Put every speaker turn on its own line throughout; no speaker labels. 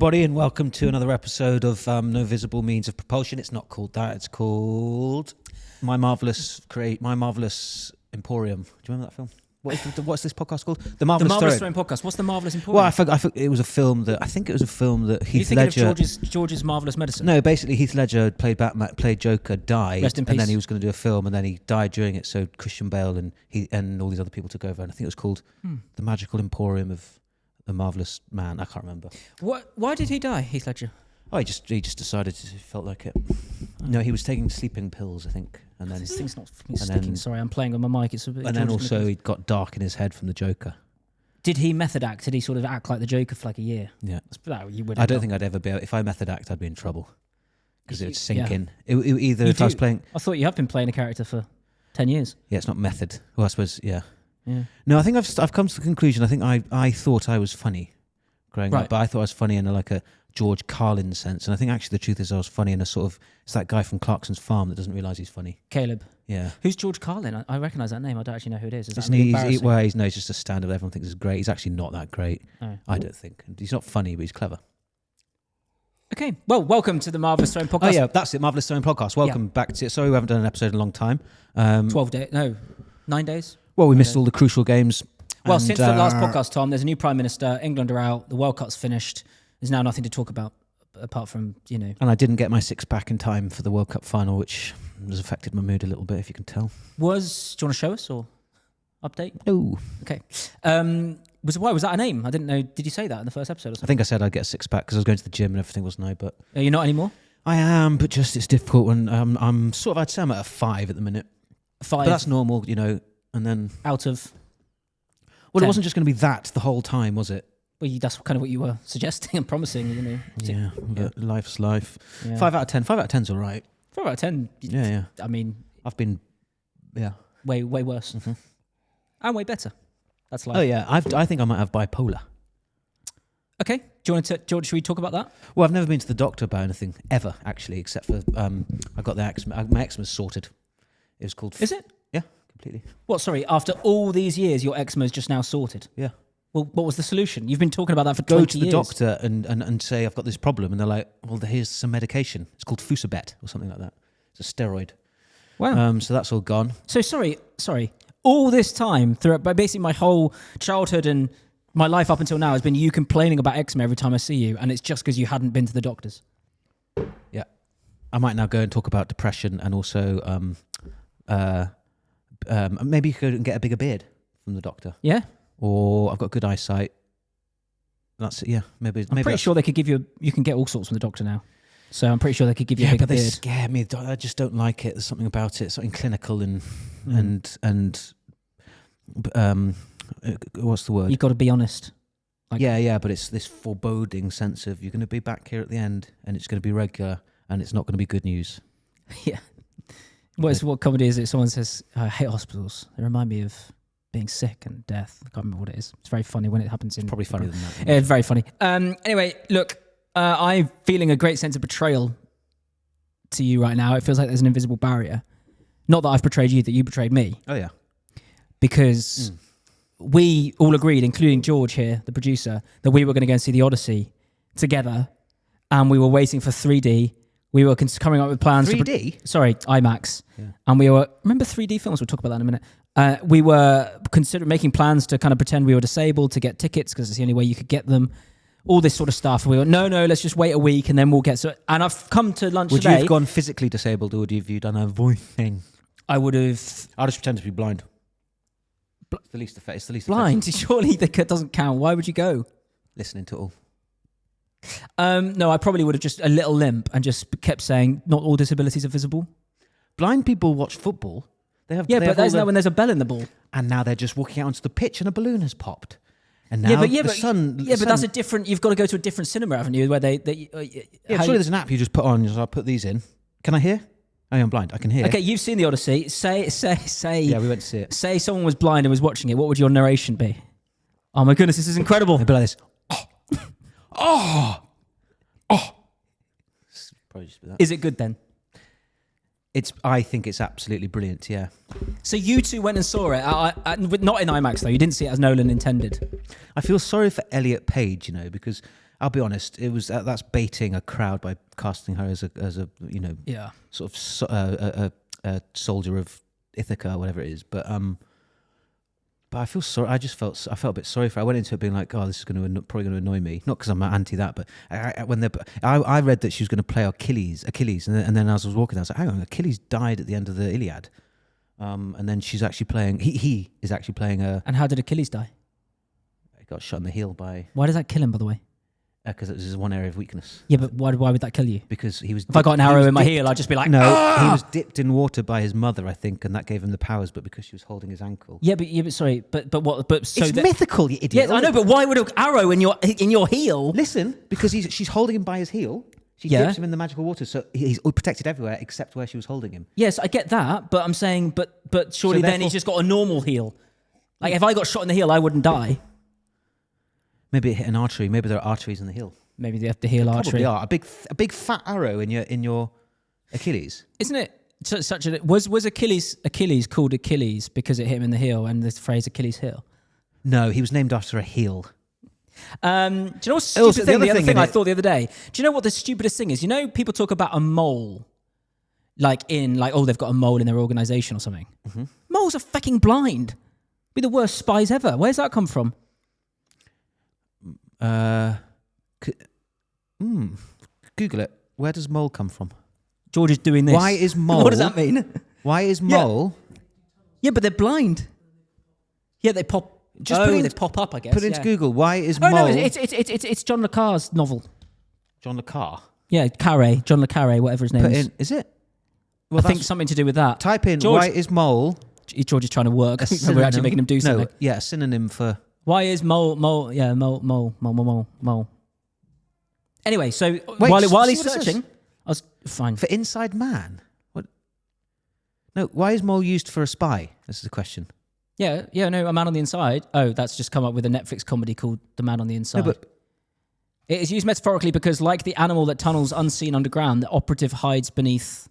everybody, and welcome to another episode of No Visible Means of Propulsion. It's not called that. It's called My Marvellous Emporium. Do you remember that film? What's this podcast called? The Marvellous
Throw-In podcast. What's the Marvellous Emporium?
Well, I forgot it was a film that Heath
you
Ledger.
Of George's Marvellous Medicine?
No, basically Heath Ledger played Joker, died,
Rest in peace.
and then he was going to do a film, and then he died during it. So Christian Bale and all these other people took over, and I think it was called The Magical Emporium of the Marvellous Man. I can't remember.
Why did he die, Heath Ledger?
Oh, he just decided he felt like it. No, he was taking sleeping pills, I think, and then
This thing's not fucking sticking. Sorry, I'm playing on my mic. It's a bit.
And then also he got dark in his head from the Joker.
Did he method act? Did he sort of act like the Joker for like a year?
Yeah.
I
don't think I'd ever be able. If I method act, I'd be in trouble because it would sink
yeah.
in. Either if I was playing.
I thought you have been playing a character for 10 years.
Yeah, it's not method. Well, I suppose. Yeah.
Yeah.
No, I think I've come to the conclusion. I think I thought I was funny growing up, but I thought I was funny in a George Carlin sense, and I think actually the truth is I was funny in a sort of, it's that guy from Clarkson's Farm that doesn't realise he's funny.
Caleb.
Yeah.
Who's George Carlin? I recognise that name. I don't actually know who it is. Is that
he's just a stand-up. Everyone thinks he's great. He's actually not that great.
Oh.
I don't think. He's not funny, but he's clever.
Okay. Well, welcome to the Marvellous Throw-In podcast.
Oh yeah, that's it. Marvellous Throw-In podcast. Welcome back to it. Sorry we haven't done an episode in a long time.
12 days. No, 9 days.
Well, we missed all the crucial games.
Well, since the last podcast, Tom, there's a new Prime Minister. England are out. The World Cup's finished. There's now nothing to talk about apart from,
And I didn't get my six-pack in time for the World Cup final, which has affected my mood a little bit, if you can tell.
Do you want to show us or update?
No.
Okay. Why was that a name? I didn't know. Did you say that in the first episode or something?
I think I said I'd get a six-pack because I was going to the gym and everything, wasn't I? But
are you not anymore?
I am, but just it's difficult when I'm sort of, I'd say I'm at a 5 at the minute.
5?
But that's normal, and then...
Out of...
Well,
10.
It wasn't just going to be that the whole time, was it?
Well, that's kind of what you were suggesting and promising,
Yeah, but life's life.
Yeah.
5 out of 10. 5 out of 10's all right.
5 out of 10.
Yeah.
I mean...
I've been,
way worse.
Mm-hmm.
And way better. That's life.
Oh, yeah. I think I might have bipolar.
Okay. Do you want to... should we talk about that?
Well, I've never been to the doctor about anything, ever, actually, except for... I got the eczema. My eczema's sorted. It was called...
Is it?
Yeah, completely.
What, sorry, after all these years, your eczema's just now sorted?
Yeah.
Well, what was the solution? You've been talking about that for 20 years.
Go to the doctor and say, I've got this problem. And they're like, well, here's some medication. It's called Fusabet or something like that. It's a steroid.
Wow.
So that's all gone.
So sorry. All this time, throughout basically my whole childhood and my life up until now has been you complaining about eczema every time I see you, and it's just because you hadn't been to the doctors.
Yeah. I might now go and talk about depression and also maybe you could get a bigger beard from the doctor.
Yeah?
Or I've got good eyesight. That's it, yeah. Maybe
I'm pretty sure they could give you... You can get all sorts from the doctor now. So I'm pretty sure they could give you a bigger beard.
Yeah, but they scare me. I just don't like it. There's something about it. Something clinical and what's the word?
You've got to be honest.
But it's this foreboding sense of you're going to be back here at the end and it's going to be regular and it's not going to be good news.
Yeah. What comedy is it? Someone says, I hate hospitals. They remind me of being sick and death. I can't remember what it is. It's very funny when it happens. It's
probably funnier than that.
Yeah, it's very funny. Anyway, look, I'm feeling a great sense of betrayal to you right now. It feels like there's an invisible barrier. Not that I've betrayed you, that you betrayed me.
Oh, yeah.
Because we all agreed, including George here, the producer, that we were going to go and see the Odyssey together. And we were waiting for 3D. We were coming up with plans
3D?
Sorry, IMAX.
Yeah.
And we were... Remember 3D films? We'll talk about that in a minute. We were making plans to kind of pretend we were disabled to get tickets because it's the only way you could get them. All this sort of stuff. We were, no, let's just wait a week and then we'll get... And I've come to lunch today...
Would you have gone physically disabled or would you have done a voice thing?
I would have...
I'll just pretend to be blind. It's the least effective.
Blind? Surely that doesn't count. Why would you go?
Listening to it all.
No, I probably would have just a little limp and just kept saying, not all disabilities are visible.
Blind people watch football. But
there's when there's a bell in the ball.
And now they're just walking out onto the pitch and a balloon has popped. And now the sun...
but that's a different... You've got to go to a different cinema, haven't you? Where
surely there's an app you just put on. I'll put these in. Can I hear? Oh, I'm blind. I can hear.
Okay, you've seen the Odyssey. Say.
Yeah, we went to see it.
Say someone was blind and was watching it. What would your narration be? Oh my goodness, this is incredible.
It'd be like this. Oh. Probably just be that.
Is it good then?
I think it's absolutely brilliant, yeah.
So you two went and saw it, not in IMAX though. You didn't see it as Nolan intended.
I feel sorry for Elliot Page, because I'll be honest. It was that's baiting a crowd by casting her as a sort of a soldier of Ithaca or whatever it is. But I feel sorry. I felt a bit sorry for her. I went into it being like, oh, this is probably going to annoy me. Not because I'm anti that, but I read that she was going to play Achilles, and then as I was walking, I was like, hang on, Achilles died at the end of the Iliad, and then she's actually playing. He is actually playing a.
And how did Achilles die?
He got shot in the heel by.
Why does that kill him, by the way?
Because it was his one area of weakness.
Yeah, but why would that kill you?
Because he was.
If I got an arrow in my heel, I'd just be like,
no.
Ah!
He was dipped in water by his mother, I think, and that gave him the powers. But because she was holding his ankle.
Yeah, but sorry, but what? But so
it's mythical, you idiot.
Yeah, I know, but why would an arrow in your heel?
Listen, because she's holding him by his heel. She dips him in the magical water, so he's protected everywhere except where she was holding him.
Yes, I get that, but I'm saying, but surely then he's just got a normal heel. Like if I got shot in the heel, I wouldn't die.
Maybe it hit an artery. Maybe there are arteries in the heel.
Maybe they have the heel artery.
Probably are. A big fat arrow in your Achilles.
Isn't it such a was Achilles called Achilles because it hit him in the heel and the phrase Achilles heel?
No, he was named after a heel.
Do you know what stupid thing? The other thing I thought the other day. Do you know what the stupidest thing is? You know, people talk about a mole, they've got a mole in their organisation or something. Mm-hmm. Moles are fucking blind. Be the worst spies ever. Where's that come from?
Google it. Where does mole come from?
George is doing this.
Why is mole?
What does that mean?
Why is mole?
Yeah, but they're blind. Yeah, they pop. They pop up. I guess.
Put it into Google. Why is mole?
No, it's John le Carre's novel.
John le Carre.
Yeah, John le Carre, whatever his name is.
Is it?
Well, I think something to do with that.
Type in George, why is mole?
George is trying to work. We're actually making him do something.
No, yeah, a synonym for.
Why is mole? Yeah, mole. Anyway, so while he's searching, I was fine.
For inside man? What? No, why is mole used for a spy? This is the question.
Yeah, no, a man on the inside. Oh, that's just come up with a Netflix comedy called The Man on the Inside. No, but it is used metaphorically because, like the animal that tunnels unseen underground, the operative hides beneath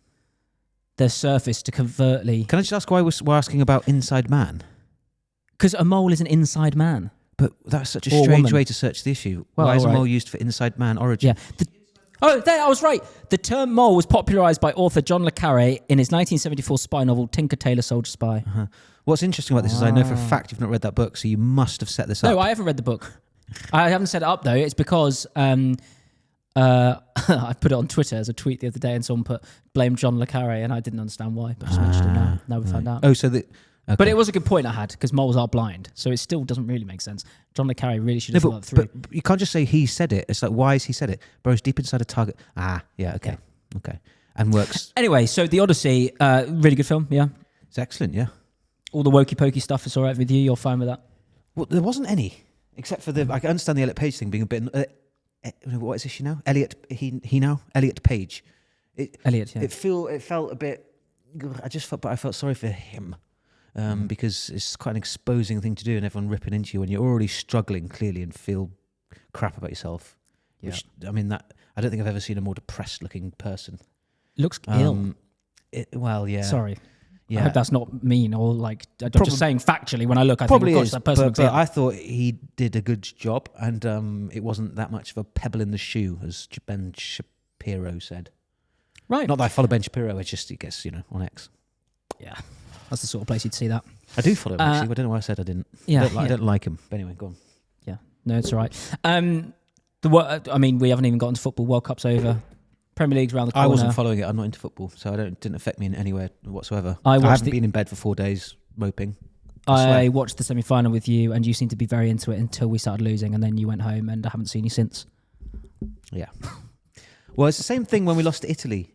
their surface to covertly.
Can I just ask why we're asking about inside man?
Because a mole is an inside man.
But that's such a strange way to search the issue. Well, why is a mole used for inside man origin?
Yeah. I was right. The term mole was popularised by author John le Carre in his 1974 spy novel Tinker Tailor Soldier Spy.
Uh-huh. What's interesting about this is I know for a fact you've not read that book, so you must have set this up.
No, I haven't read the book. I haven't set it up, though. It's because I put it on Twitter as a tweet the other day and someone blame John le Carre, and I didn't understand why, but I just mentioned it now. Now we found out.
Oh, so the... Okay.
But it was a good point I had, because moles are blind, so it still doesn't really make sense. John le Carre really should have thought that through.
But you can't just say he said it. It's like, why has he said it? Bro, it's deep inside a target. Yeah, okay. And works.
Anyway, so The Odyssey, really good film, yeah.
It's excellent, yeah.
All the wokey pokey stuff is all right with you. You're fine with that?
Well, there wasn't any, except for I can understand the Elliot Page thing being a bit. What is this she now? Elliot. He now Elliot Page.
Elliot. Yeah.
It felt a bit. I felt sorry for him, because it's quite an exposing thing to do, and everyone ripping into you when you're already struggling clearly and feel crap about yourself. Yeah. Which I don't think I've ever seen a more depressed looking person.
Looks ill.
Well, yeah.
Sorry.
Yeah.
I hope that's not mean or like. I'm just saying factually. When I look, I
probably
think, of course, that person looks ill.
But I thought he did a good job, and it wasn't that much of a pebble in the shoe, as Ben Shapiro said. Right. Not that I follow Ben Shapiro. It's just, I guess, on X.
Yeah. That's the sort of place you'd see that.
I do follow him, actually. I don't know why I said I didn't.
Yeah.
I don't like him. But anyway, go on.
Yeah. No, it's all right. We haven't even gotten to football. World Cup's over. Premier League's around the corner.
I wasn't following it. I'm not into football, so it didn't affect me in any way whatsoever. I haven't been in bed for 4 days moping.
I watched the semi-final with you, and you seemed to be very into it until we started losing, and then you went home, and I haven't seen you since.
Yeah. Well, it's the same thing when we lost to Italy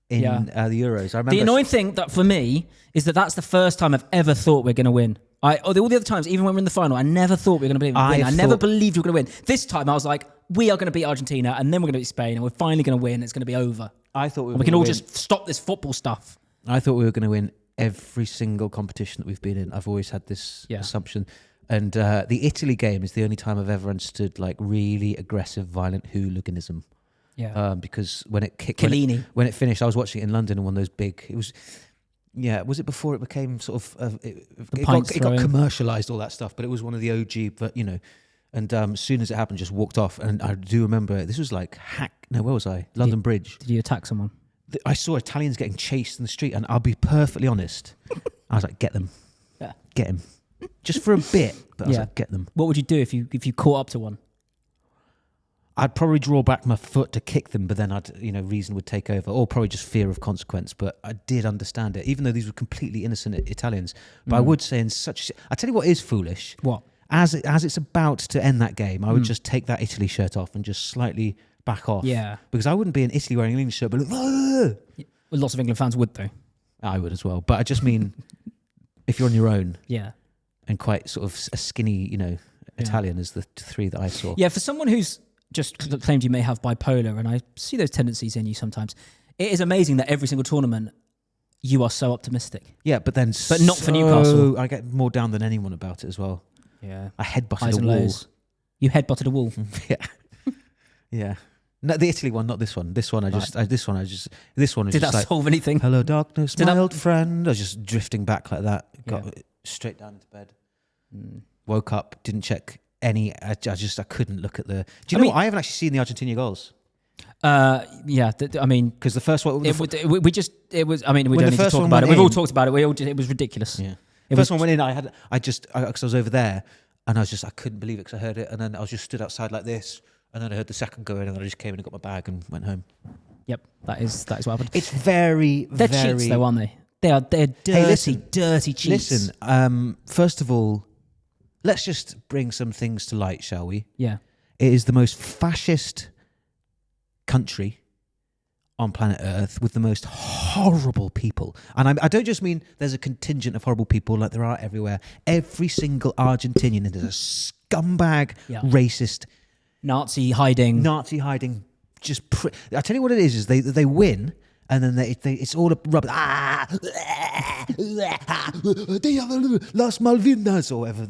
in the Euros. I remember.
The annoying thing that for me is that's the first time I've ever thought we're going to win. All the other times, even when we're in the final, I never thought we were going to win. I never believed we were going to win. This time, I was like, we are going to beat Argentina, and then we're going to beat Spain, and we're finally going to win. It's going to be over.
I thought we
can all just stop this football stuff.
I thought we were going to win every single competition that we've been in. I've always had this assumption. And the Italy game is the only time I've ever understood like really aggressive, violent hooliganism. Yeah. Because when it kicked, when it finished, I was watching it in London, and one of those big. It was. Yeah, was it before it became sort of... it got commercialised, all that stuff, but it was one of the OG, but, And as soon as it happened, just walked off. And I do remember, this was like where was I? London Bridge.
Did you attack someone?
I saw Italians getting chased in the street, and I'll be perfectly honest, I was like, get them.
Yeah.
Get him. Just for a bit, but I was like, get them.
What would you do if you caught up to one?
I'd probably draw back my foot to kick them, but then reason would take over, or probably just fear of consequence. But I did understand it, even though these were completely innocent Italians. But I would say I tell you what is foolish.
What?
As it's about to end that game, I would just take that Italy shirt off and just slightly back off.
Yeah.
Because I wouldn't be in Italy wearing an England shirt, but
Well, lots of England fans would, though.
I would as well. But I just mean, if you're on your own,
and
quite sort of a skinny, Italian as the three that I saw.
Yeah, for someone who's just claimed you may have bipolar, and I see those tendencies in you sometimes, it is amazing that every single tournament you are so optimistic.
Yeah, but
not for Newcastle.
I get more down than anyone about it as well.
Yeah,
I headbutted a wall.
Lows. You headbutted a wall.
Yeah. No, the Italy one, not this one. This one,
Did that solve anything?
Hello, darkness, my old friend. I was just drifting back like that. Got straight down into bed. Woke up, didn't check any. I couldn't look at the. Do you know what? I haven't actually seen the Argentina goals.
Because
the first one,
we don't need to talk about it. We've all talked about it. It was ridiculous.
Yeah. First one went in. Because I was over there, and I couldn't believe it because I heard it, and then I was just stood outside like this, and then I heard the second go in, and then I just came in and got my bag and went home.
Yep, that is what happened.
It's very,
they're cheats though, aren't they? They're dirty, dirty cheats.
Listen, first of all, let's just bring some things to light, shall we?
Yeah.
It is the most fascist country on planet Earth with the most horrible people. And I don't just mean there's a contingent of horrible people like there are everywhere. Every single Argentinian is a scumbag, racist,
Nazi hiding.
I tell you what it is they win, and then it's all a rubber. They have Las Malvinas or whatever.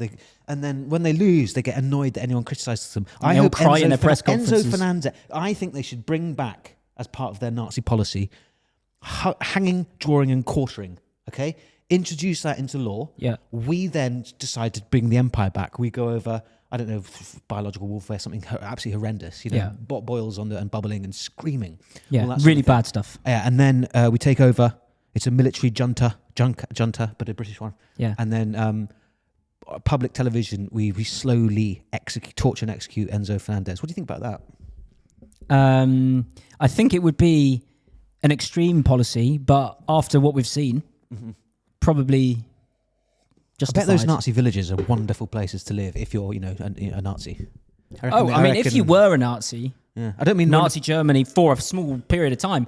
And then when they lose, they get annoyed that anyone criticises them.
I hope cry in their press conferences.
Enzo Fernández. I think they should bring back, as part of their Nazi policy, hanging, drawing, and quartering. Okay, introduce that into law.
Yeah.
We then decide to bring the empire back. We go over, I don't know, biological warfare, something absolutely horrendous. Boils on and bubbling and screaming.
Yeah, really bad stuff.
Yeah, and then we take over. It's a military junta, but a British one.
Yeah,
and then public television. We slowly torture and execute Enzo Fernández. What do you think about that?
I think it would be an extreme policy, but after what we've seen, probably justified.
I bet those Nazi villages are wonderful places to live if you're, a Nazi.
If you were a Nazi,
I don't mean
Nazi Germany for a small period of time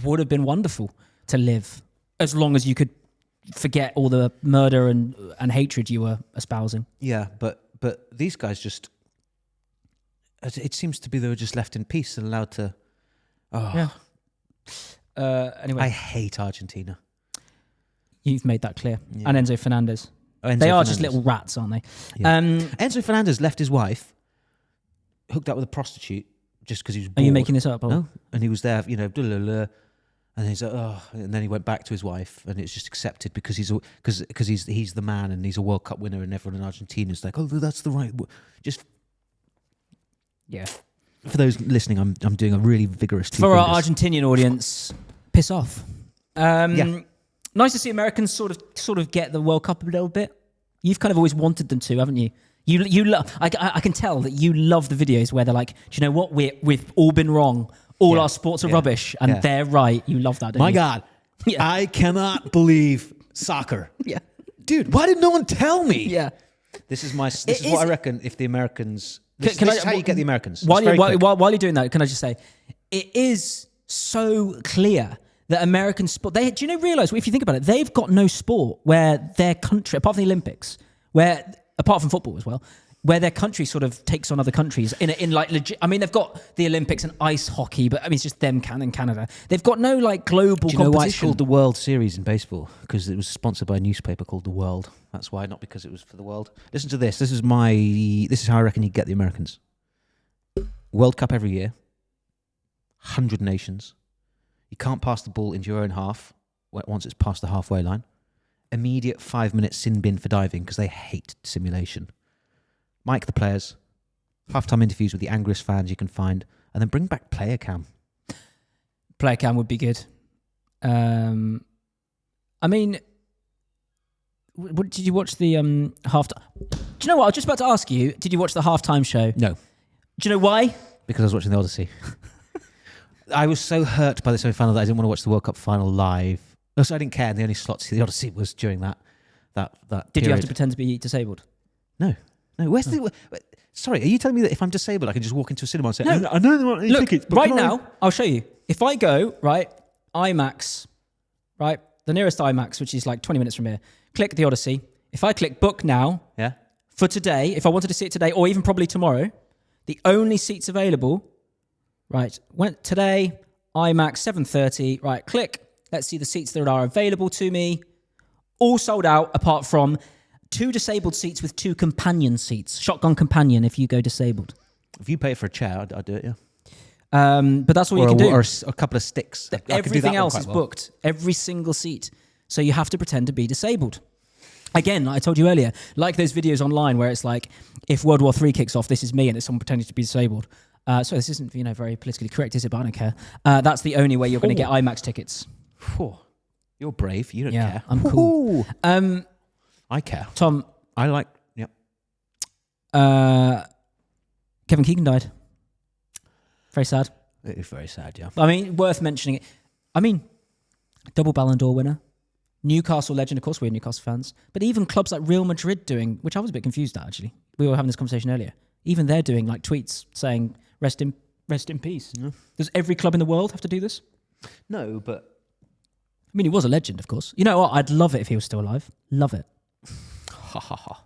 would have been wonderful to live, as long as you could forget all the murder and hatred you were espousing.
Yeah, but these guys just. It seems to be they were just left in peace and allowed to.
Oh. Yeah. Anyway,
I hate Argentina.
You've made that clear. Yeah. And Enzo Fernández. They are just little rats, aren't they? Yeah.
Enzo Fernández left his wife, hooked up with a prostitute, just because he was bored.
Are you making this up? Or?
No. And he was there, and he's like, and then he went back to his wife, and it's just accepted because he's the man and he's a World Cup winner, and everyone in Argentina is like, oh, that's the right. Just.
Yeah.
For those listening, I'm doing a really vigorous.
For our Argentinian audience, piss off. Nice to see Americans sort of get the World Cup a little bit. You've kind of always wanted them to, haven't you? I can tell that you love the videos where they're like, do you know what? We've all been wrong. All our sports are rubbish, and they're right. You love that, don't you?
My God, I cannot believe soccer.
Yeah,
dude, why did no one tell me?
Yeah,
this is what I reckon. If the Americans. This is how you get the Americans.
While you're doing that, can I just say, it is so clear that American sport. Do you realize if you think about it, they've got no sport where their country, apart from the Olympics, apart from football as well, where their country sort of takes on other countries in like legit. I mean, they've got the Olympics and ice hockey, but I mean, it's just them and Canada. They've got no like global competition.
Do you know why it's called the World Series in baseball? Because it was sponsored by a newspaper called The World. That's why, not because it was for the world. Listen to this. This is how I reckon you get the Americans. World Cup every year. 100 nations. You can't pass the ball into your own half once it's past the halfway line. Immediate 5-minute sin bin for diving because they hate simulation. Mic the players, halftime interviews with the angriest fans you can find, and then bring back player cam.
Player cam would be good. I mean, did you watch the halftime? Do you know what? I was just about to ask you. Did you watch the halftime show?
No.
Do you know why?
Because I was watching the Odyssey. I was so hurt by the semi-final that I didn't want to watch the World Cup final live. So I didn't care. And the only slots to the Odyssey was during that
Did
period.
you have to pretend to be disabled?
No. Sorry, are you telling me that if I'm disabled, I can just walk into a cinema and say, no, I don't want any tickets. But
right now, I'll show you. If I go, right, IMAX, right, the nearest IMAX, which is like 20 minutes from here, click the Odyssey. If I click book now, for today, if I wanted to see it today, or even probably tomorrow, the only seats available, right, went today, IMAX, 7:30, right, click. Let's see the seats that are available to me. All sold out, apart from 2 disabled seats with 2 companion seats. Shotgun companion if you go disabled.
If you pay for a chair, I'd do it, yeah.
But that's all you can do.
Or a couple of sticks.
Everything else is booked. Every single seat. So you have to pretend to be disabled. Again, like I told you earlier, like those videos online where it's like, if World War III kicks off, this is me, and it's someone pretending to be disabled. So this isn't, very politically correct, is it? But I don't care. That's the only way you're going to get IMAX tickets.
You're brave. You don't care.
I'm cool.
I care.
Tom.
I like,
Kevin Keegan died. Very sad.
It is very sad, yeah.
I mean, worth mentioning it. I mean, double Ballon d'Or winner. Newcastle legend, of course, we're Newcastle fans. But even clubs like Real Madrid doing, which I was a bit confused at, actually. We were having this conversation earlier. Even they're doing like tweets saying, rest in peace. Yeah. Does every club in the world have to do this?
No, but...
I mean, he was a legend, of course. You know what? I'd love it if he was still alive. Love it.
Ha ha ha.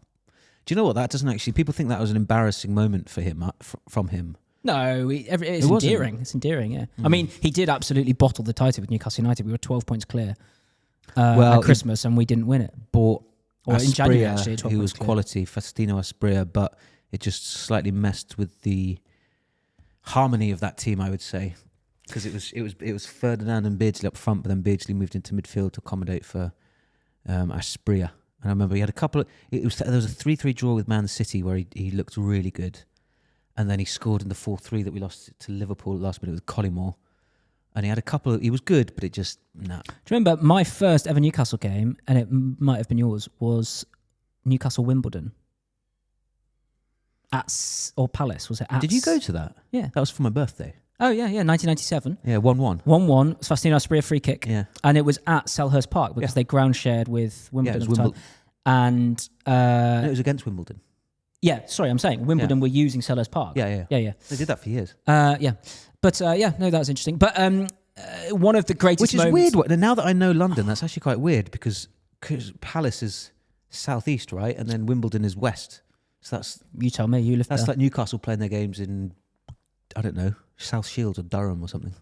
Do you know what? That doesn't actually... People think that was an embarrassing moment for him, from him.
No, it's endearing. It's endearing, yeah. I mean, he did absolutely bottle the title with Newcastle United. We were 12 points clear at Christmas, and we didn't win it.
Bought
in January, actually, 12
who was
clear.
quality, Faustino Asprilla, but it just slightly messed with the harmony of that team, I would say, because it was Ferdinand and Beardsley up front, but then Beardsley moved into midfield to accommodate for Asprilla. And I remember he had a couple of... there was a 3-3 draw with Man City where he looked really good. And then he scored in the 4-3 that we lost to Liverpool last minute with Collymore. And he had a couple of... He was good, but it just... Nah.
Do you remember my first ever Newcastle game, and it might have been yours, was Newcastle-Wimbledon? Or Palace, was it?
Did you go to that?
Yeah.
That was for my birthday.
Oh, yeah, 1997.
Yeah, 1-1.
1-1. It was Faustino Asprilla free kick.
Yeah.
And it was at Selhurst Park because they ground shared with Wimbledon at the time. And...
no, it was against Wimbledon.
Yeah, sorry, I'm saying Wimbledon were using Selhurst Park.
Yeah. They did that for years.
Yeah. But no, that was interesting. But one of the greatest moments...
Which is weird. And now that I know London, that's actually quite weird because Palace is southeast, right? And then Wimbledon is west. So that's...
You tell me, you live there.
That's like Newcastle playing their games in, I don't know, South Shields or Durham or something.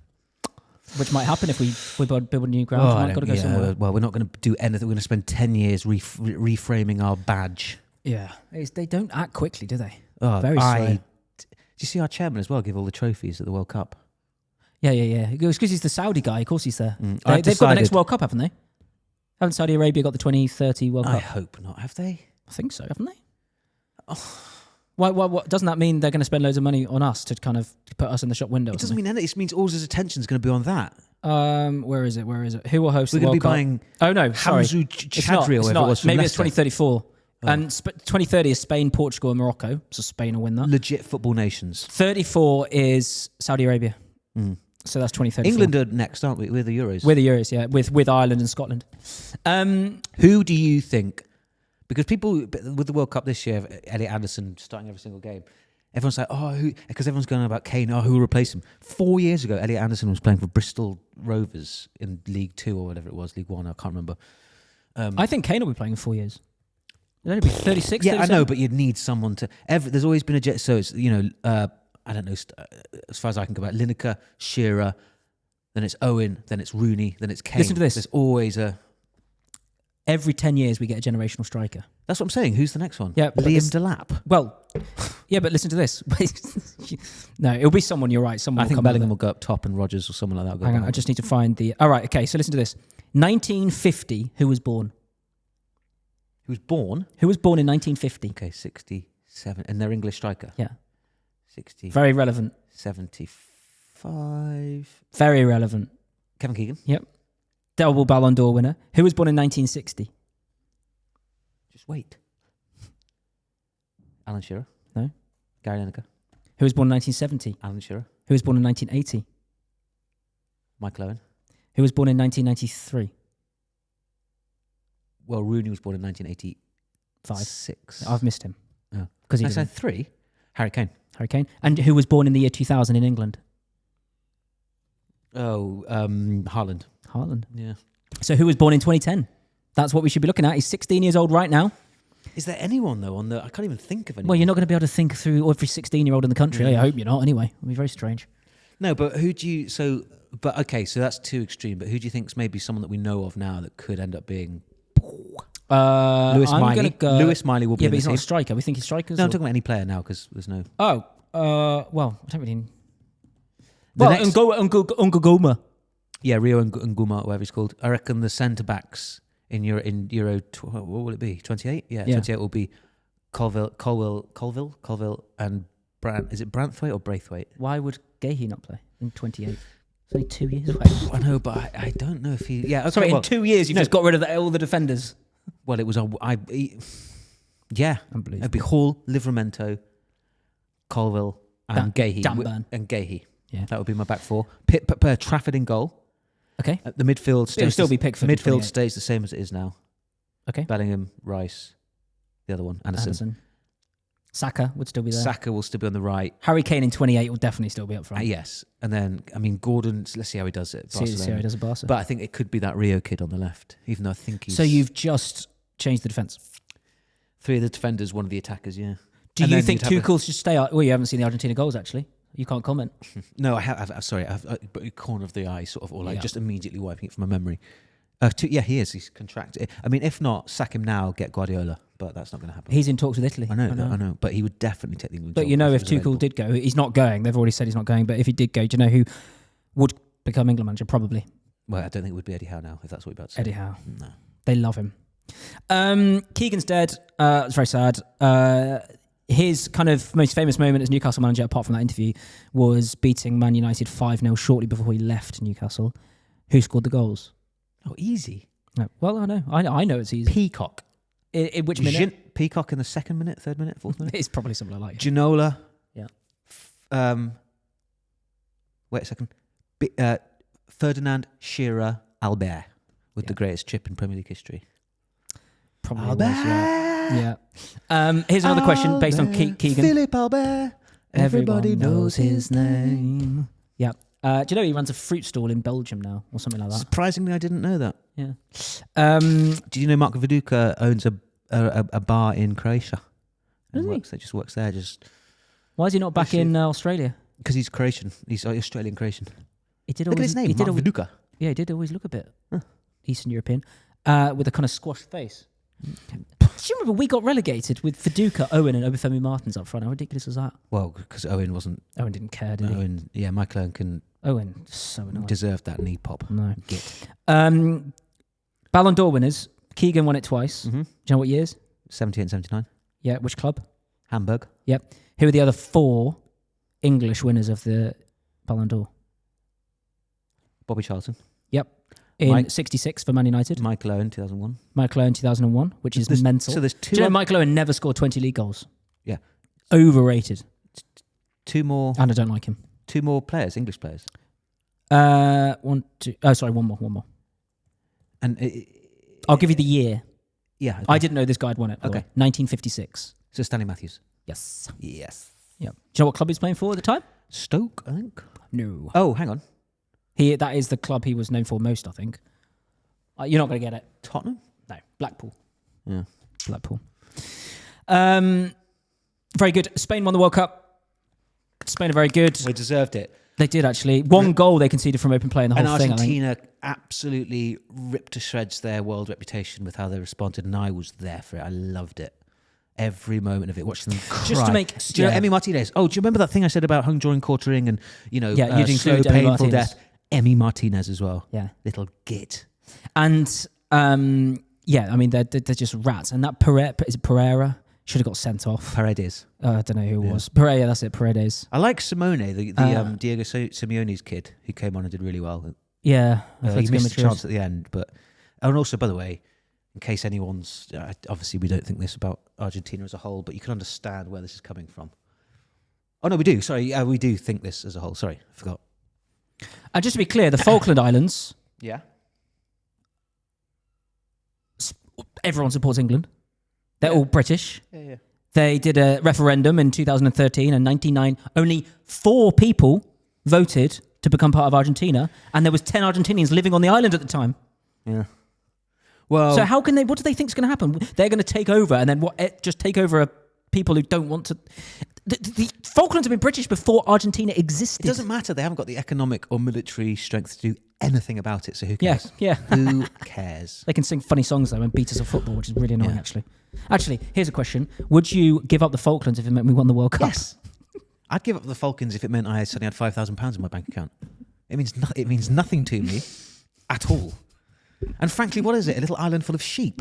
Which might happen if we build a new ground. We've got to go somewhere.
Well, we're not going to do anything. We're going to spend 10 years reframing our badge.
Yeah. They don't act quickly, do they?
Oh,
very slow.
Do you see our chairman as well give all the trophies at the World Cup?
Yeah. It was because he's the Saudi guy. Of course he's there. They've got the next World Cup, haven't they? Haven't Saudi Arabia got the 2030 World Cup?
I hope not. Have they?
I think so, haven't they? Oh. Why, doesn't that mean they're going to spend loads of money on us to kind of put us in the shop window?
It doesn't mean anything. It means all his attention is going to be on that.
Where is it? Who will host the
We're
World Cup?
going to be buying
Hamzou
Chadri or whatever it was from
Maybe
Leicester.
it's 2034. Oh. And 2030 is Spain, Portugal and Morocco. So Spain will win that.
Legit football nations.
34 is Saudi Arabia. So that's 2034.
England are next, aren't we? We're the Euros.
We're the Euros, yeah. With Ireland and Scotland.
Who do you think... Because people, with the World Cup this year, Elliot Anderson starting every single game, everyone's like, who? Because everyone's going on about Kane, who will replace him? 4 years ago, Elliot Anderson was playing for Bristol Rovers in League 2 or whatever it was, League 1, I can't remember.
I think Kane will be playing in 4 years. He'll only be 36,
Yeah,
37.
I know, but you'd need someone to... There's always been a jet, so it's, I don't know, as far as I can go back, Lineker, Shearer, then it's Owen, then it's Rooney, then it's Kane.
Listen to this.
There's always a...
Every 10 years, we get a generational striker.
That's what I'm saying. Who's the next one?
Yeah,
Liam Delap.
Well, yeah, but listen to this. No, it'll be someone, you're right. Someone
I think Bellingham will go up top and Rodgers or someone like that will go
Hang on,
down.
I just need to find the... All right, okay, so listen to this. 1950, who was born?
Who was born?
Who was born in 1950?
Okay, 67. And they're English striker?
Yeah.
60.
Very relevant.
75.
Very relevant.
Kevin Keegan.
Yep. Double Ballon d'Or winner. Who was born in 1960?
Just wait. Alan Shearer.
No.
Gary Lineker.
Who was born in 1970?
Alan Shearer.
Who was born in 1980?
Michael Owen.
Who was born in 1993?
Well, Rooney was born in 1986.
I've missed him.
Oh.
Because
I said 3. Harry Kane.
Harry Kane. And who was born in the year 2000 in England?
Oh, Haaland.
Haaland.
Yeah.
So who was born in 2010? That's what we should be looking at. He's 16 years old right now.
Is there anyone, though, on the... I can't even think of anyone.
Well, you're not going to be able to think through every 16-year-old in the country. I hope you're not, anyway. It would be very strange.
No, but who do you... So that's too extreme, but who do you think's maybe someone that we know of now that could end up being... Lewis
I'm
Miley.
Lewis
Miley will be in
but
the
he's
team.
not a striker. We think he's strikers?
No, I'm talking about any player now because there's no...
Oh, well, I don't really...
The
Well,
next-
Ngoma.
Yeah, Rio and Nguma, whatever he's called. I reckon the centre-backs in Euro... what will it be? 28? Yeah, 28 will be Colville, and Is it Branthwaite or Braithwaite?
Why would Gahey not play in 28? It's only 2 years away.
I know, but I don't know if he... Yeah, okay,
Sorry,
well,
in 2 years you've just got rid of all the defenders.
Well, it was... yeah.
Unbelievable.
It'd be Hall, Livramento, Colville, and Gahey.
Danburn.
And Gahey.
Yeah.
That would be my back four. Trafford in goal.
Okay.
The midfield stays...
It'll still be Pickford.
Midfield stays the same as it is now.
Okay.
Bellingham, Rice, the other one, Anderson.
Saka would still be there.
Saka will still be on the right.
Harry Kane in 28 will definitely still be up front.
Yes. And then, Gordon, let's see how he does it.
See how he does at Barca.
But I think it could be that Rio kid on the left, even though I think he's...
So you've just changed the defence?
3 of the defenders, 1 of the attackers, yeah.
Do you think Tuchel should stay out? Well, you haven't seen the Argentina goals, actually. You can't comment.
No, I have. Sorry, I have a corner of the eye, sort of, or just immediately wiping it from my memory. Yeah, he is. He's contracted. I mean, if not, sack him now, get Guardiola. But that's not going to happen.
He's in talks with Italy.
I know. But he would definitely take the England
job. But you know, if Tuchel did go, he's not going. They've already said he's not going. But if he did go, do you know who would become England manager? Probably.
Well, I don't think it would be Eddie Howe now, if that's what you're about to say.
Eddie Howe.
No.
They love him. Keegan's dead. It's very sad. His kind of most famous moment as Newcastle manager, apart from that interview, was beating Man United 5-0 shortly before he left Newcastle. Who scored the goals?
Oh, easy.
No. Well, I know. I know it's easy.
Peacock.
In which minute?
Peacock in the 2nd minute, 3rd minute, 4th minute?
It's probably something like that.
Ginola.
Yeah.
Wait a second. Ferdinand Shearer Albert with the greatest chip in Premier League history.
Probably
Albert.
was, yeah. Here's another question based on Keegan.
Philip Albert. Everybody knows his name.
Yeah. Do you know he runs a fruit stall in Belgium now, or something like that?
Surprisingly, I didn't know that.
Yeah.
Did you know Mark Viduka owns a bar in Croatia?
Does he?
Just works there.
Why is he not back in Australia?
Because he's Croatian. He's Australian Croatian.
Look
at his name, Mark Viduka.
Yeah, he did always look a bit Eastern European, with a kind of squashed face. Do you remember we got relegated with Viduka, Owen, and Obafemi Martins up front? How ridiculous was that?
Well, because Owen
didn't care, did he?
Michael Owen can.
Owen, so annoying.
Deserved that knee pop.
No.
Git.
Ballon d'Or winners. Keegan won it twice.
Mm-hmm.
Do you know what years?
78 and 79.
Yeah, which club?
Hamburg.
Yep. Who are the other 4 English winners of the Ballon d'Or?
Bobby Charlton.
Yep. In 66 for Man United.
Michael Owen, 2001.
Michael Owen, 2001, which is mental.
So there's 2...
Do you know Michael Owen never scored 20 league goals?
Yeah.
Overrated.
2 more...
And I don't like him.
2 more players, English players.
1, 2... Oh, sorry, one more.
And
I'll give you the year.
Yeah. Okay.
I didn't know this guy had won it. Okay. 1956.
So Stanley Matthews.
Yes.
Yeah.
Do you know what club he was playing for at the time?
Stoke, I think.
No.
Oh, hang on.
That is the club he was known for most, I think. You're not going to get it.
Tottenham?
No. Blackpool.
Yeah.
Blackpool. Very good. Spain won the World Cup. Spain are very good.
They deserved it.
They did, actually. 1 goal they conceded from open play in the whole thing, I think.
And Argentina absolutely ripped to shreds their world reputation with how they responded, and I was there for it. I loved it. Every moment of it, watching them cry.
Just to make...
Do you know Emi Martinez? Oh, do you remember that thing I said about hung during quartering and,
you'd
slow,
include Emi
painful
Martinez.
death? Emi Martinez as well.
Yeah.
Little git.
And, they're just rats. And that Pereira, is it Pereira? Should have got sent off.
Paredes.
I don't know who it was. Paredes, that's it, Paredes.
I like Simone, the Diego Simeone's kid, who came on and did really well.
Yeah.
He missed a chance at the end. And also, by the way, in case anyone's... obviously, we don't think this about Argentina as a whole, but you can understand where this is coming from. Oh, no, we do. Sorry, we do think this as a whole. Sorry, I forgot.
And just to be clear, the Falkland Islands...
Yeah.
Everyone supports England. They're all British.
Yeah.
They did a referendum in 2013 and only 4 people voted to become part of Argentina, and there was 10 Argentinians living on the island at the time.
Yeah. Well,
so how can they? What do they think is going to happen? They're going to take over, and then just take over people who don't want to. The Falklands have been British before Argentina existed.
It doesn't matter. They haven't got the economic or military strength to do anything about it. So who cares?
Yeah.
Who cares?
They can sing funny songs though and beat us at football, which is really annoying. Actually, here's a question: would you give up the Falklands if it meant we won the World Cup?
Yes. I'd give up the Falklands if it meant I suddenly had £5,000 in my bank account. It means nothing to me at all. And frankly, what is it? A little island full of sheep.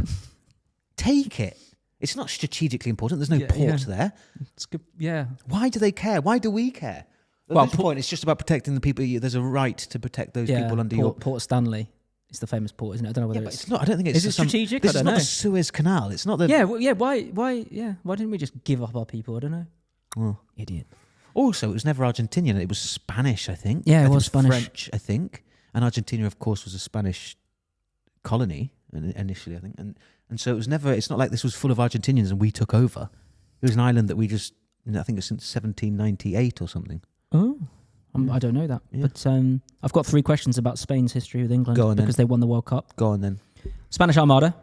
Take it. It's not strategically important. There's no port there.
It's good. Yeah.
Why do they care? Why do we care? At this point, it's just about protecting the people. There's a right to protect those people under your...
Port Stanley. It's the famous port, isn't it? I don't know whether
but it's not. I don't think it's...
Is it strategic?
This is not the Suez Canal. It's not the...
Why didn't we just give up our people? I don't know.
Oh.
Idiot.
Also, it was never Argentinian. It was Spanish, I think.
Yeah, it was Spanish.
French, I think. And Argentina, of course, was a Spanish colony initially, I think. And so it was never... It's not like this was full of Argentinians and we took over. It was an island that we just... I think it's since 1798 or something.
Oh. I don't know that. Yeah. But I've got 3 questions about Spain's history with England because they won the World Cup.
Go on then.
Spanish Armada.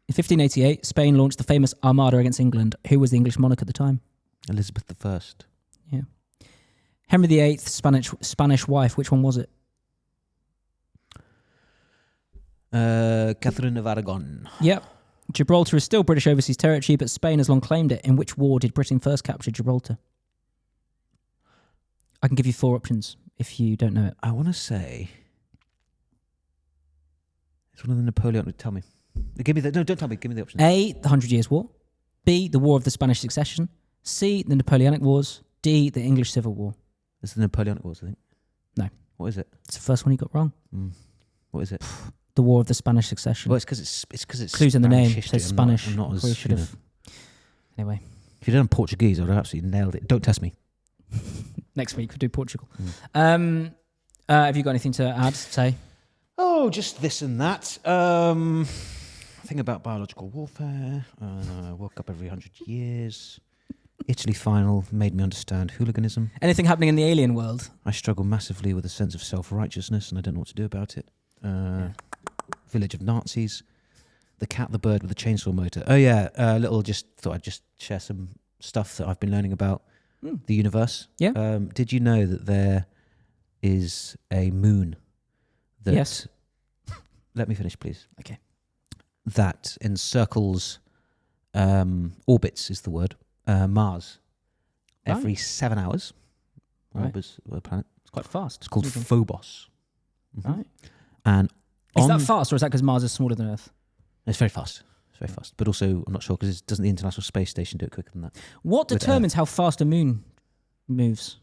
In 1588, Spain launched the famous Armada against England. Who was the English monarch at the time?
Elizabeth I.
Yeah. Henry VIII, Spanish wife. Which one was it?
Catherine of Aragon.
Yep. Gibraltar is still British overseas territory, but Spain has long claimed it. In which war did Britain first capture Gibraltar? I can give you 4 options if you don't know it.
I want to say it's one of the Napoleonic. Tell me. Give me the. No, don't tell me. Give me the options.
A, the 100 Years' War. B, the War of the Spanish Succession. C, the Napoleonic Wars. D, the English Civil War.
It's the Napoleonic Wars, I think.
No.
What is it?
It's the first one you got wrong.
What is it?
The War of the Spanish Succession.
Well, it's because it's
clues in the name.
History.
It says Spanish.
I'm not as,
should have. Anyway.
If you'd done Portuguese, I would have absolutely nailed it. Don't test me.
Next week we'll do Portugal. Have you got anything to add? Say.
Oh, just this and that. Thing about biological warfare. World Cup every 100 years. Italy final made me understand hooliganism.
Anything happening in the alien world?
I struggle massively with a sense of self-righteousness and I don't know what to do about it. Village of Nazis. The cat, the bird with the chainsaw motor. Oh yeah, thought I'd just share some stuff that I've been learning about the universe.
Yeah.
Did you know that there is a moon that...
Yes.
Let me finish, please.
Okay.
That encircles, orbits is the word, Mars every 7 hours. Orbits the planet.
It's quite fast.
It's called Phobos.
Mm-hmm. Right.
And
is that fast or is that because Mars is smaller than Earth?
It's very fast. It's very fast. But also, I'm not sure because doesn't the International Space Station do it quicker than that?
What determines how fast a moon moves?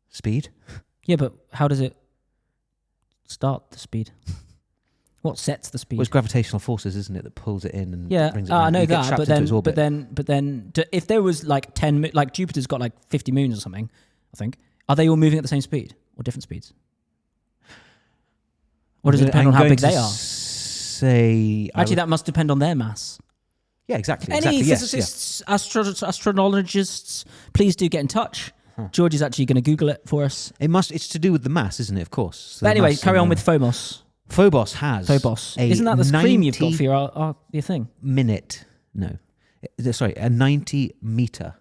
Speed?
Yeah, but how does it start the speed? What sets the speed?
Well, it's gravitational forces, isn't it, that pulls it in and brings it
I know
you
that. But then, if there was like 10, like Jupiter's got like 50 moons or something, I think. Are they all moving at the same speed or different speeds? Or does it depend on how big they are? Actually, that must depend on their mass.
Yeah, exactly.
Any physicists, astronologists, please do get in touch. George is actually going to Google it for us.
It's to do with the mass, isn't it? Of course. So
but anyway, carry on with Phobos.
Phobos has
Isn't that the cream you've got for your thing?
A 90 meter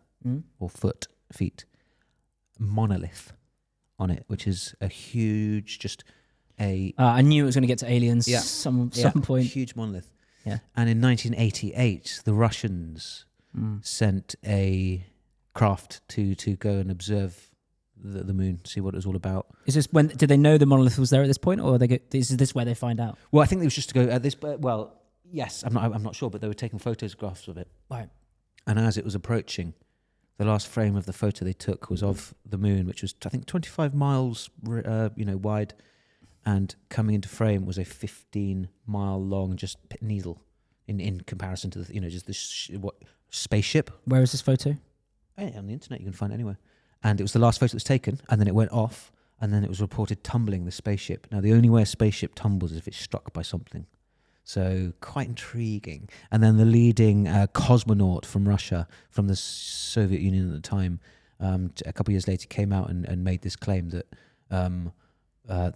or feet monolith on it, which is a huge,
I knew it was going to get to aliens some point.
Huge monolith.
Yeah.
And in 1988, the Russians sent a craft to go and observe the moon, see what it was all about.
Is this did they know the monolith was there at this point, or is this where they find out?
Well, I think it was just to go at this. Well, yes, I'm not sure, but they were taking photographs of it.
Right.
And as it was approaching, the last frame of the photo they took was of the moon, which was, I think, 25 miles wide, and coming into frame was a 15-mile long just needle in comparison to the, just this spaceship.
Where is this photo?
On the internet, you can find it anywhere. And it was the last photo that was taken, and then it went off, and then it was reported tumbling the spaceship. Now, the only way a spaceship tumbles is if it's struck by something. So quite intriguing. And then the leading cosmonaut from Russia, from the Soviet Union at the time, a couple of years later came out and made this claim that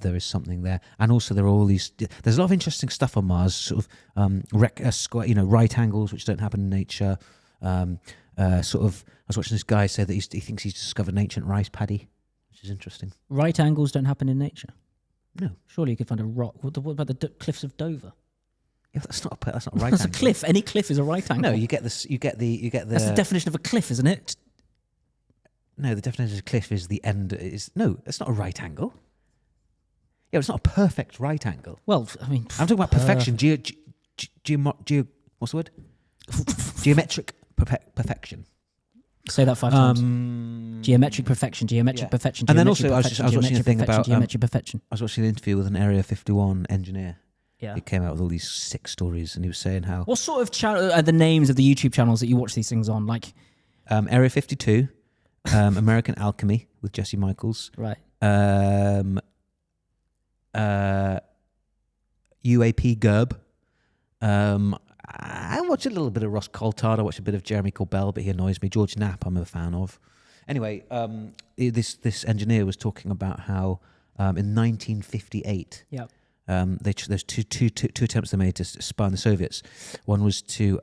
there is something there. And also there are all these... There's a lot of interesting stuff on Mars, sort of right angles, which don't happen in nature. I was watching this guy say that he thinks he's discovered an ancient rice paddy, which is interesting.
Right angles don't happen in nature?
No.
Surely you could find a rock. What about the cliffs of Dover?
Yeah, that's not a right angle.
That's a cliff. Any cliff is a right angle.
No, you get the.
That's the definition of a cliff, isn't it?
No, the definition of a cliff is the end. It's not a right angle. Yeah, it's not a perfect right angle.
Well, I mean,
I'm talking about perfection. What's the word? Geometric perfection.
Say that 5 times. Geometric perfection. Geometric perfection.
And then also, I was watching a thing about
geometric perfection.
I was watching an interview with an Area 51 engineer.
Yeah.
He came out with all these sick stories, and he was saying how...
What sort of channel are the names of the YouTube channels that you watch these things on? Like
Area 52, American Alchemy with Jesse Michaels.
Right.
UAP Gerb. I watch a little bit of Ross Coulthard. I watch a bit of Jeremy Corbell, but he annoys me. George Knapp, I'm a fan of. Anyway, this engineer was talking about how in 1958...
Yep.
There's two attempts they made to spy on the Soviets. One was to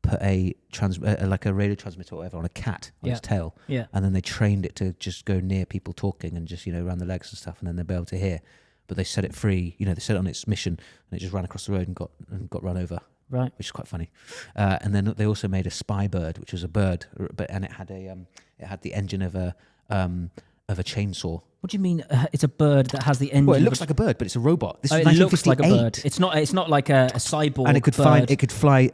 put a radio transmitter or whatever on a cat on its tail, and then they trained it to just go near people talking and just around the legs and stuff, and then they'd be able to hear. But they set it free, they set it on its mission, and it just ran across the road and got run over.
Right,
which is quite funny. And then they also made a spy bird, which was a bird, and it had the engine of a chainsaw.
What do you mean? It's a bird that has the engine.
Well, it looks like a bird, but it's a robot. This is
it looks like a
1958.
bird. It's not like a cyborg.
And it could fly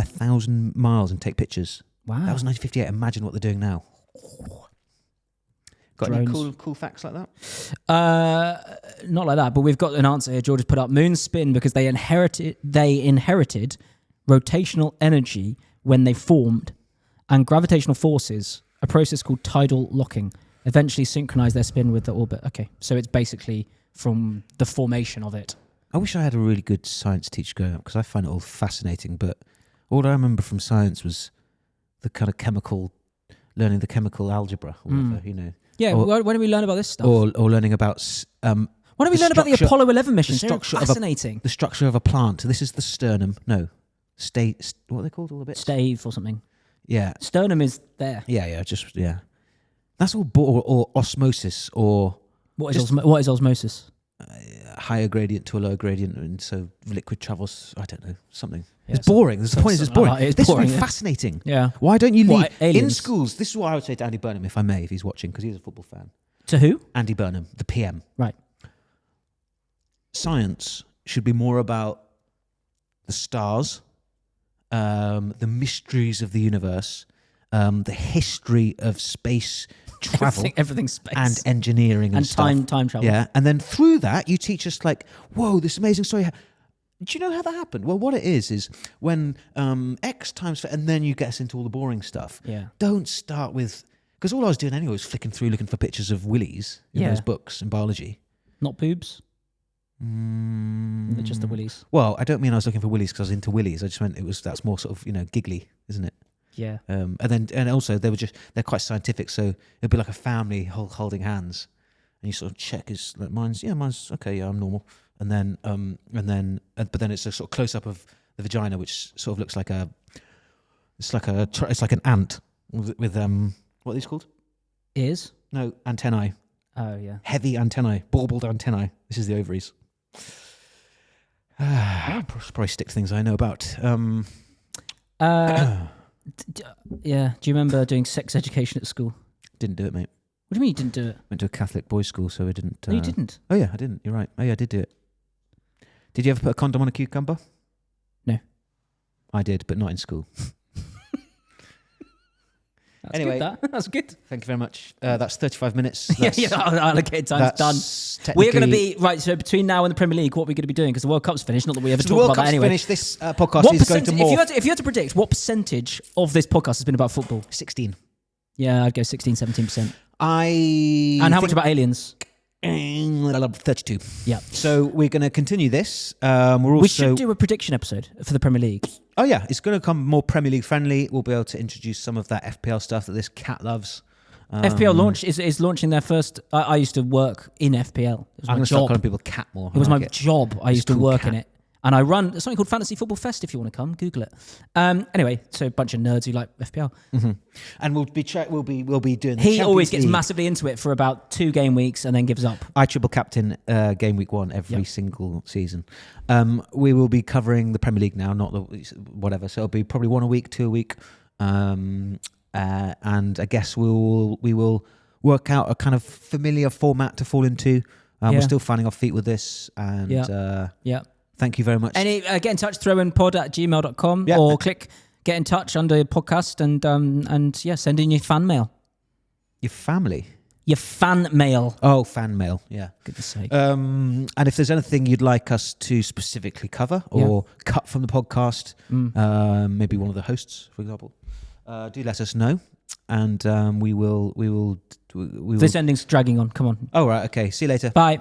1,000 miles and take pictures.
Wow,
that was 1958. Imagine what they're doing now. Got
Drones.
Any cool facts like that?
Not like that, but we've got an answer here. George has put up: moons spin because they inherited rotational energy when they formed, and gravitational forces, a process called tidal locking, eventually synchronize their spin with the orbit. Okay, so it's basically from the formation of it.
I wish I had a really good science teacher growing up because I find it all fascinating, but all I remember from science was the kind of learning the chemical algebra or whatever,
Yeah, why don't we learn about this stuff?
Or learning about...
why don't we learn about the Apollo 11 missions? They're fascinating.
The structure of a plant. This is the sternum. No. What are they called, all the bits?
Stave or something.
Yeah.
Sternum is there.
Yeah. That's all... Or osmosis, or...
What is osmosis?
Higher gradient to a lower gradient, and so liquid travels... I don't know, something. Yeah, it's boring. The point is it's boring. This would be fascinating.
Yeah.
Why don't you leave...
Aliens?
In schools, this is what I would say to Andy Burnham, if I may, if he's watching, because he's a football fan.
To who?
Andy Burnham, the PM.
Right.
Science should be more about the stars, the mysteries of the universe, the history of space travel,
everything space,
and engineering and stuff.
time travel.
Yeah, and then through that, you teach us whoa, this amazing story. Do you know how that happened? Well, what it is when X times, and then you get us into all the boring stuff.
Yeah.
Don't start with, because all I was doing anyway was flicking through looking for pictures of willies in those books in biology.
Not boobs. Just the willies.
Well, I don't mean I was looking for willies because I was into willies. I just meant that's more sort of giggly, isn't it?
Yeah.
And also they're quite scientific, so it'd be like a family holding hands, and you sort of check mine's okay, yeah, I'm normal, but then it's a sort of close up of the vagina, which sort of looks like it's like an ant with what are these called?
Ears?
No, antennae.
Oh yeah.
Heavy antennae, baubled antennae. This is the ovaries. Probably stick to things I know about.
Yeah. Do you remember doing sex education at school?
Didn't do it, mate.
What do you mean you didn't do it?
Went to a Catholic boys' school, so I didn't.
No, you didn't.
Oh yeah, I didn't. You're right. Oh yeah, I did do it. Did you ever put a condom on a cucumber?
No.
I did, but not in school. Anyway,
that's good.
Thank you very much. That's 35 minutes. That's,
allocated time's done. We're going to be right. So between now and the Premier League, what are we going to be doing? Because the World Cup's finished. Not that we ever talk about that anyway.
Finished. This podcast is going to morph.
If you had to predict, what percentage of this podcast has been about football?
16.
Yeah, I'd go 16, 17%.
And
how much about aliens?
32.
Yeah.
So we're going to continue this.
We should do a prediction episode for the Premier League.
Oh yeah, it's going to come more Premier League friendly. We'll be able to introduce some of that FPL stuff that this cat loves.
FPL is launching their first. I used to work in FPL.
I'm going to start calling people cat more.
It was my job. I used to work in it. And I run something called Fantasy Football Fest. If you want to come, Google it. Anyway, so a bunch of nerds who like FPL,
and we'll be doing.
He always gets massively into it for about 2 game weeks and then gives up.
I triple captain game week 1 every single season. We will be covering the Premier League now, not the whatever. So it'll be probably 1 a week, 2 a week, and I guess we will work out a kind of familiar format to fall into. We're still finding our feet with this, and thank you very much.
Get in touch, throw-in-pod@gmail.com or click get in touch under your podcast and send in your fan mail.
Your family?
Your fan mail.
Oh, fan mail, yeah.
Goodness sake.
And if there's anything you'd like us to specifically cover or cut from the podcast, maybe one of the hosts, for example, do let us know. And we will.
This ending's dragging on. Come on.
Oh, right, okay. See you later.
Bye.